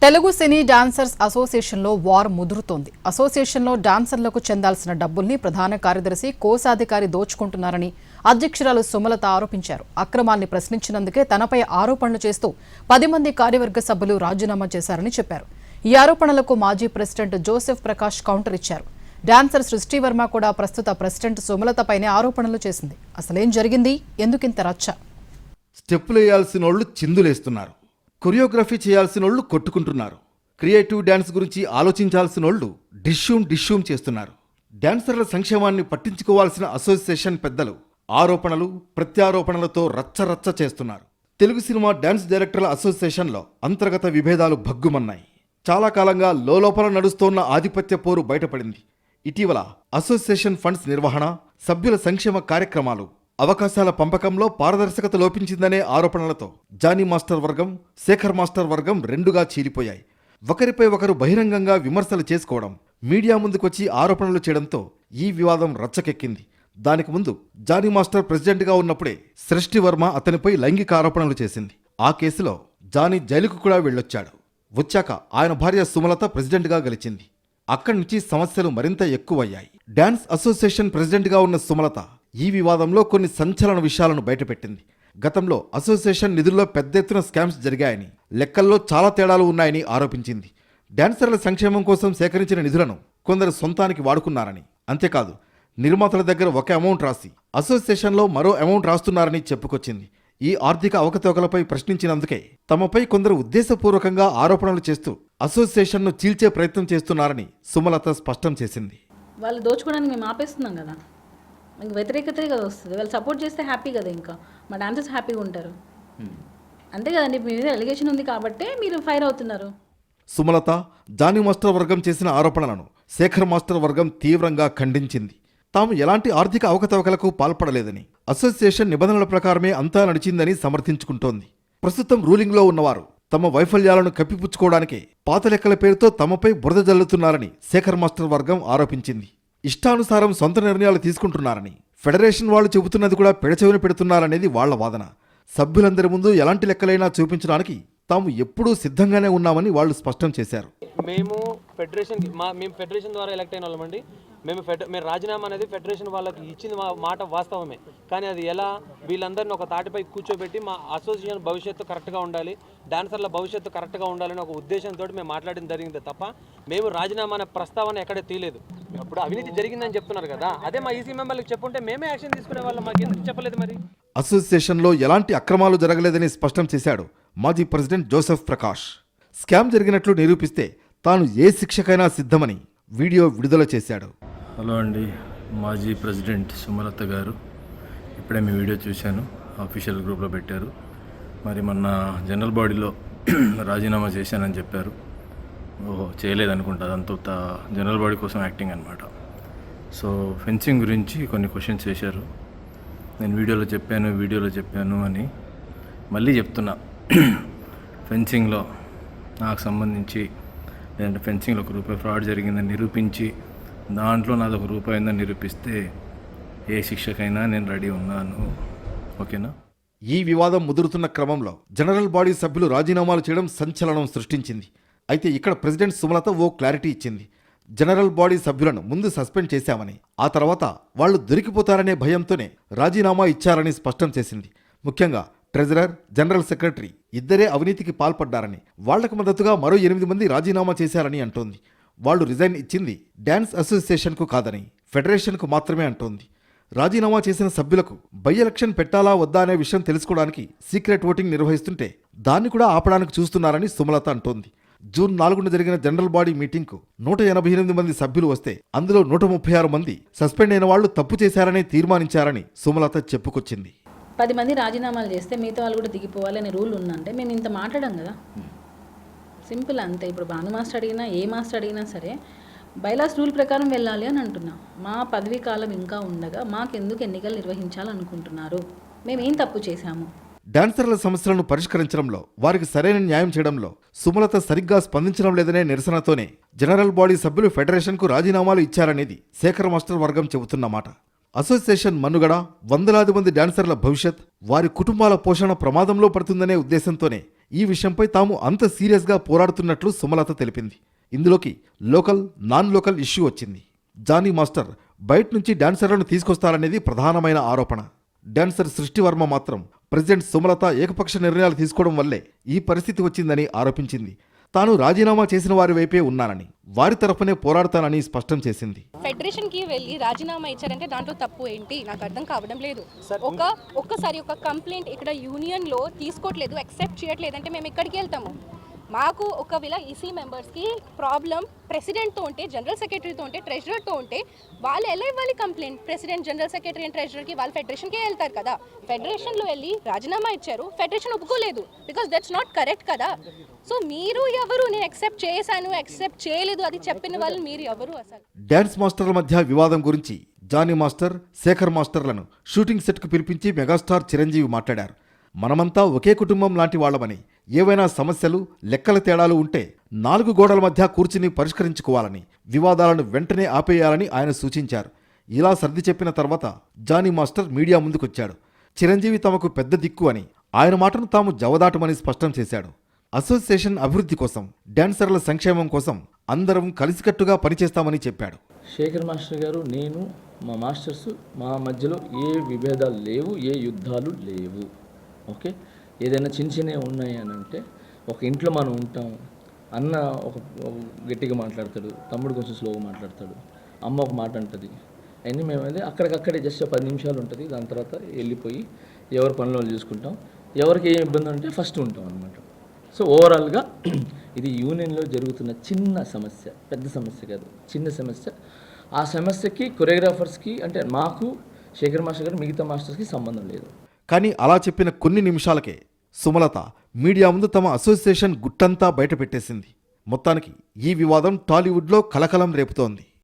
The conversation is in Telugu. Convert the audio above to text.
తెలుగు సినీ డాన్సర్స్ అసోసియేషన్లో వార్ ముదురుతోంది. అసోసియేషన్లో డాన్సర్లకు చెందాల్సిన డబ్బుల్ని ప్రధాన కార్యదర్శి కోశాధికారి దోచుకుంటున్నారని అధ్యక్షురాలు సుమలత ఆరోపించారు. అక్రమాల్ని ప్రశ్నించినందుకే తనపై ఆరోపణలు చేస్తూ 10 మంది కార్యవర్గ సభ్యులు రాజీనామా చేశారని చెప్పారు. ఈ ఆరోపణలకు మాజీ ప్రెసిడెంట్ జోసెఫ్ ప్రకాష్ కౌంటర్ ఇచ్చారు. డాన్సర్ సృష్టి వర్మ కూడా ప్రస్తుత ప్రెసిడెంట్ సుమలతపైనే ఆరోపణలు చేసింది. అసలేం జరిగింది? ఎందుకింత రచ్చ? స్టెప్పులు వేయాల్సినోళ్లు చిందులేస్తున్నారు, కొరియోగ్రఫీ చేయాల్సినోళ్లు కొట్టుకుంటున్నారు, క్రియేటివ్ డ్యాన్స్ గురించి ఆలోచించాల్సినోళ్లు డిష్యూమ్ చేస్తున్నారు. డాన్సర్ల సంక్షేమాన్ని పట్టించుకోవాల్సిన అసోసియేషన్ పెద్దలు ఆరోపణలు ప్రత్యారోపణలతో రచ్చరచ్చ చేస్తున్నారు. తెలుగు సినిమా డాన్స్ డైరెక్టర్ల అసోసియేషన్లో అంతర్గత విభేదాలు భగ్గుమన్నాయి. చాలా కాలంగా లోలోపల నడుస్తోన్న ఆధిపత్య పోరు బయటపడింది. ఇటీవల అసోసియేషన్ ఫండ్స్ నిర్వహణ, సభ్యుల సంక్షేమ కార్యక్రమాలు, అవకాశాల పంపకంలో పారదర్శకత లోపించిందనే ఆరోపణలతో జానీ మాస్టర్ వర్గం, శేఖర్ మాస్టర్ వర్గం రెండుగా చీలిపోయాయి. ఒకరిపై ఒకరు బహిరంగంగా విమర్శలు చేసుకోవడం, మీడియా ముందుకొచ్చి ఆరోపణలు చేయడంతో ఈ వివాదం రచ్చకెక్కింది. దానికి ముందు జానీ మాస్టర్ ప్రెసిడెంట్గా ఉన్నప్పుడే సృష్టి వర్మ అతనిపై లైంగిక ఆరోపణలు చేసింది. ఆ కేసులో జానీ జైలుకు కూడా వెళ్ళొచ్చాడు. వచ్చాక ఆయన భార్య సుమలత ప్రెసిడెంట్గా గెలిచింది. అక్కడి నుంచి సమస్యలు మరింత ఎక్కువయ్యాయి. డాన్స్ అసోసియేషన్ ప్రెసిడెంట్గా ఉన్న సుమలత ఈ వివాదంలో కొన్ని సంచలన విషయాలను బయటపెట్టింది. గతంలో అసోసియేషన్ నిధుల్లో పెద్ద ఎత్తున స్కామ్స్ జరిగాయని, లెక్కల్లో చాలా తేడాలు ఉన్నాయని ఆరోపించింది. డాన్సర్ల సంక్షేమం కోసం సేకరించిన నిధులను కొందరు సొంతానికి వాడుకున్నారని, అంతేకాదు నిర్మాతల దగ్గర ఒక అమౌంట్ రాసి అసోసియేషన్లో మరో అమౌంట్ రాస్తున్నారని చెప్పుకొచ్చింది. ఈ ఆర్థిక అవకతవకలపై ప్రశ్నించినందుకే తమపై కొందరు ఉద్దేశపూర్వకంగా ఆరోపణలు చేస్తూ అసోసియేషన్ను చీల్చే ప్రయత్నం చేస్తున్నారని సుమలత స్పష్టం చేసింది. వాళ్ళు దోచుకోవడానికి మేము ఆపేస్తున్నాం కదా, ఇంక వ్యతిరేకతే కదా వస్తుంది. వాళ్ళు సపోర్ట్ చేస్తే హ్యాపీ కదా, ఇంకా మా డాన్సర్స్ హ్యాపీగా ఉంటారు. అంతే కదండి, మీ మీద ఎలిగేషన్ ఉంది కాబట్టి మీరు ఫైర్ అవుతున్నారు. సుమలత, జానీ మాస్టర్ వర్గం చేసిన ఆరోపణలను శేఖర్ మాస్టర్ వర్గం తీవ్రంగా ఖండించింది. తాము ఎలాంటి ఆర్థిక అవకతవకలకు పాల్పడలేదని, అసోసియేషన్ నిబంధనల ప్రకారమే అంతా నడిచిందని సమర్థించుకుంటోంది. ప్రస్తుతం రూలింగ్లో ఉన్నవారు తమ వైఫల్యాలను కప్పిపుచ్చుకోవడానికే పాత లెక్కల పేరుతో తమపై బురద జల్లుతున్నారని శేఖర్ మాస్టర్ వర్గం ఆరోపించింది. ఇష్టానుసారం సొంత నిర్ణయాలు తీసుకుంటున్నారని, ఫెడరేషన్ వాళ్ళు చెబుతున్నది కూడా పెడచెవిన పెడుతున్నారనేది వాళ్ల వాదన. సభ్యులందరి ముందు ఎలాంటి లెక్కలైనా చూపించడానికి తాము ఎప్పుడూ సిద్ధంగానే ఉన్నామని వాళ్ళు స్పష్టం చేశారు. మేము ఫెడరేషన్ ద్వారా ఎలక్ట్ అయిన వాళ్ళమండి. మేము రాజీనామా అనేది ఫెడరేషన్ వాళ్ళకి ఇచ్చింది మాట వాస్తవమే. కానీ అది ఎలా వీళ్ళందరినీ ఒక తాటిపై కూర్చోబెట్టి మా అసోసియేషన్ భవిష్యత్తు కరెక్ట్గా ఉండాలి, డాన్సర్ల భవిష్యత్తు కరెక్ట్గా ఉండాలని ఒక ఉద్దేశంతో మేము మాట్లాడడం జరిగింది తప్ప మేము రాజీనామా అనే ప్రస్తావన ఎక్కడే తీయలేదు. అప్పుడు అవినీతి జరిగిందని చెప్తున్నారు కదా, అదే మా ఈసీ మెంబర్లకు చెప్పుంటే మేమే యాక్షన్ తీసుకునే వాళ్ళం. మాకు ఎందుకు చెప్పలేదు? మరి అసోసియేషన్లో ఎలాంటి అక్రమాలు జరగలేదని స్పష్టం చేశాడు మాజీ ప్రెసిడెంట్ జోసెఫ్ ప్రకాష్. స్కామ్ జరిగినట్లు నిరూపిస్తే తాను ఏ శిక్షకైనా సిద్ధమని వీడియో విడుదల చేశాడు. హలో అండి, మాజీ ప్రెసిడెంట్ సుమలత గారు, ఇప్పుడే మీ వీడియో చూశాను, అఫీషియల్ గ్రూప్లో పెట్టారు. మరి మొన్న జనరల్ బాడీలో రాజీనామా చేశానని చెప్పారు. చేయలేదనుకుంటా, అదంతా జనరల్ బాడీ కోసం యాక్టింగ్ అనమాట. సో ఫెన్సింగ్ గురించి కొన్ని క్వశ్చన్స్ చేశారు. నేను వీడియోలో చెప్పాను అని మళ్ళీ చెప్తున్నా. ఫెన్సింగ్లో నాకు సంబంధించి లేదంటే ఫెన్సింగ్లో ₹1 ఫ్రాడ్ జరిగిందని నిరూపించి దాంట్లో నాది ₹1 అయిందని నిరూపిస్తే ఏ శిక్షకైనా నేను రెడీ ఉన్నాను. ఓకేనా? ఈ వివాదం ముదురుతున్న క్రమంలో జనరల్ బాడీ సభ్యులు రాజీనామాలు చేయడం సంచలనం సృష్టించింది. అయితే ఇక్కడ ప్రెసిడెంట్ సుమలత ఓ క్లారిటీ ఇచ్చింది. జనరల్ బాడీ సభ్యులను ముందు సస్పెండ్ చేశామని, ఆ తర్వాత వాళ్లు దొరికిపోతారనే భయంతోనే రాజీనామా ఇచ్చారని స్పష్టం చేసింది. ముఖ్యంగా ట్రెజరర్, జనరల్ సెక్రటరీ ఇద్దరే అవినీతికి పాల్పడ్డారని, వాళ్లకు మద్దతుగా మరో 8 మంది రాజీనామా చేశారని అంటోంది. వాళ్లు రిజైన్ ఇచ్చింది డాన్స్ అసోసియేషన్కు కాదని ఫెడరేషన్కు మాత్రమే అంటోంది. రాజీనామా చేసిన సభ్యులకు బై ఎలక్షన్ పెట్టాలా వద్దా అనే విషయం తెలుసుకోవడానికి సీక్రెట్ ఓటింగ్ నిర్వహిస్తుంటే దాన్ని కూడా ఆపడానికి చూస్తున్నారని సుమలత అంటోంది. జూన్ 4న జరిగిన జనరల్ బాడీ మీటింగ్కు 188 మంది సభ్యులు వస్తే అందులో 136 మంది సస్పెండ్ అయిన వాళ్లు తప్పు చేశారని తీర్మానించారని సుమలత చెప్పుకొచ్చింది. 10 మంది రాజీనామాలు చేస్తే మిగతా వాళ్ళు కూడా దిగిపోవాలి అనే రూల్ ఉందంటే మేము ఇంత మాట్లాడాం కదా, సింపుల్ అంతే. ఇప్పుడు భాను మాస్టర్ అడిగినా ఏ మాస్టర్ అడిగినా సరే బైలాస్ రూల్ ప్రకారం వెళ్ళాలి అని అంటున్నాం. మా పదవీ కాలం ఇంకా ఉండగా మాకెందుకు ఎన్నికలు నిర్వహించాలనుకుంటున్నారు? మేమేం తప్పు చేశాము? డాన్సర్ల సమస్యలను పరిష్కరించడంలో, వారికి సరైన న్యాయం చేయడంలో సుమలత సరిగ్గా స్పందించడం లేదనే నిరసనతోనే జనరల్ బాడీ సభ్యులు ఫెడరేషన్కు రాజీనామాలు ఇచ్చారనేది శేఖర్ మాస్టర్ వర్గం చెబుతున్నమాట. అసోసియేషన్ మనుగడ, వందలాది మంది డాన్సర్ల భవిష్యత్, వారి కుటుంబాల పోషణ ప్రమాదంలో పడుతుందనే ఉద్దేశంతోనే ఈ విషయంపై తాము అంత సీరియస్గా పోరాడుతున్నట్లు సుమలత తెలిపింది. ఇందులోకి లోకల్ నాన్ లోకల్ ఇష్యూ వచ్చింది. జానీ మాస్టర్ బయట నుంచి డాన్సర్లను తీసుకొస్తారనేది ప్రధానమైన ఆరోపణ. డాన్సర్ సృష్టివర్మ మాత్రం ప్రెసిడెంట్ సుమలత ఏకపక్ష నిర్ణయాలు తీసుకోవడం వల్లే ఈ పరిస్థితి వచ్చిందని ఆరోపించింది. తాను రాజీనామా చేసిన వారి వైపే ఉన్నానని, వారి తరఫునే పోరాడతానని స్పష్టం చేసింది. ఫెడరేషన్ కి వెళ్ళి రాజీనామా ఇచ్చారంటే దాంట్లో తప్పు ఏంటి నాకు అర్థం కావడం లేదు. ఒక్కసారి ఒక కంప్లైంట్ ఇక్కడ యూనియన్ లో తీసుకోవట్లేదు, యాక్సెప్ట్ చేయట్లేదు అంటే మేము ఎక్కడికి వెళ్తాము? మాకు ఒకవేళ ఈసీ మెంబర్స్కి ప్రాబ్లం ప్రెసిడెంట్తో ఉంటే, జనరల్ సెక్రటరీతో ఉంటే, ట్రెజరర్తో ఉంటే వాళ్ళు ఎలా ఇవ్వాలి complaint? President, general secretary and ట్రెజరర్కి వాళ్ళు ఫెడరేషన్కే వెళ్తారు కదా. ఫెడరేషన్లో వెళ్ళి రాజీనామా ఇచ్చారు, ఫెడరేషన్ ఒప్పుకోలేదు, బికాస్ దట్స్ నాట్ కరెక్ట్ కదా. సో మీరు ఎవరు? నేను యాక్సెప్ట్ చేశాను, యాక్సెప్ట్ చేయలేదు అది చెప్పిన వాళ్ళు మీరు ఎవరు? అసలు డాన్స్ మాస్టర్ల మధ్య వివాదం గురించి జానీ మాస్టర్, శేఖర్ మాస్టర్లను షూటింగ్ సెట్కు పిలిపించి మెగాస్టార్ చిరంజీవి మాట్లాడారు. మనమంతా ఒకే కుటుంబం లాంటి వాళ్ళమని, ఏవైనా సమస్యలు, లెక్కల తేడాలు ఉంటే 4 గోడల మధ్య కూర్చుని పరిష్కరించుకోవాలని, వివాదాలను వెంటనే ఆపేయాలని ఆయన సూచించారు. ఇలా సర్ది చెప్పిన తర్వాత జానీ మాస్టర్ మీడియా ముందుకొచ్చాడు. చిరంజీవి తమకు పెద్ద దిక్కు అని, ఆయన మాటను తాము జవదాటమని స్పష్టం చేశాడు. అసోసియేషన్ అభివృద్ధి కోసం, డాన్సర్ల సంక్షేమం కోసం అందరం కలిసికట్టుగా పనిచేస్తామని చెప్పాడు. శేఖర్ మాస్టర్ గారు, నేను, మా మాస్టర్స్, మా మధ్యలో ఏ విభేదాలు లేవు, ఏ యుద్ధాలు లేవు. ఓకే, ఏదైనా చిన్నవి ఉన్నాయి అని అంటే ఒక ఇంట్లో మనం ఉంటాం, అన్న ఒక గట్టిగా మాట్లాడతాడు, తమ్ముడు కొంచెం స్లోగా మాట్లాడతాడు, అమ్మ ఒక మాట అంటుంది, అన్నీ మేము అయితే అక్కడికక్కడే జస్ట్ 10 నిమిషాలు ఉంటుంది. దాని తర్వాత వెళ్ళిపోయి ఎవరి పనులు చూసుకుంటాం, ఎవరికి ఏం ఇబ్బంది ఉంటే ఫస్ట్ ఉంటాం అనమాట. సో ఓవరాల్గా ఇది యూనియన్లో జరుగుతున్న చిన్న సమస్య, పెద్ద సమస్య కాదు, చిన్న సమస్య. ఆ సమస్యకి కొరియోగ్రాఫర్స్కి అంటే మాకు, శేఖర్ మాస్టర్ గారు, మిగతా మాస్టర్స్కి సంబంధం లేదు. కానీ అలా చెప్పిన కొన్ని నిమిషాలకే సుమలత మీడియా ముందు తమ అసోసియేషన్ గుట్టంతా బయటపెట్టేసింది. మొత్తానికి ఈ వివాదం టాలీవుడ్లో కలకలం రేపుతోంది.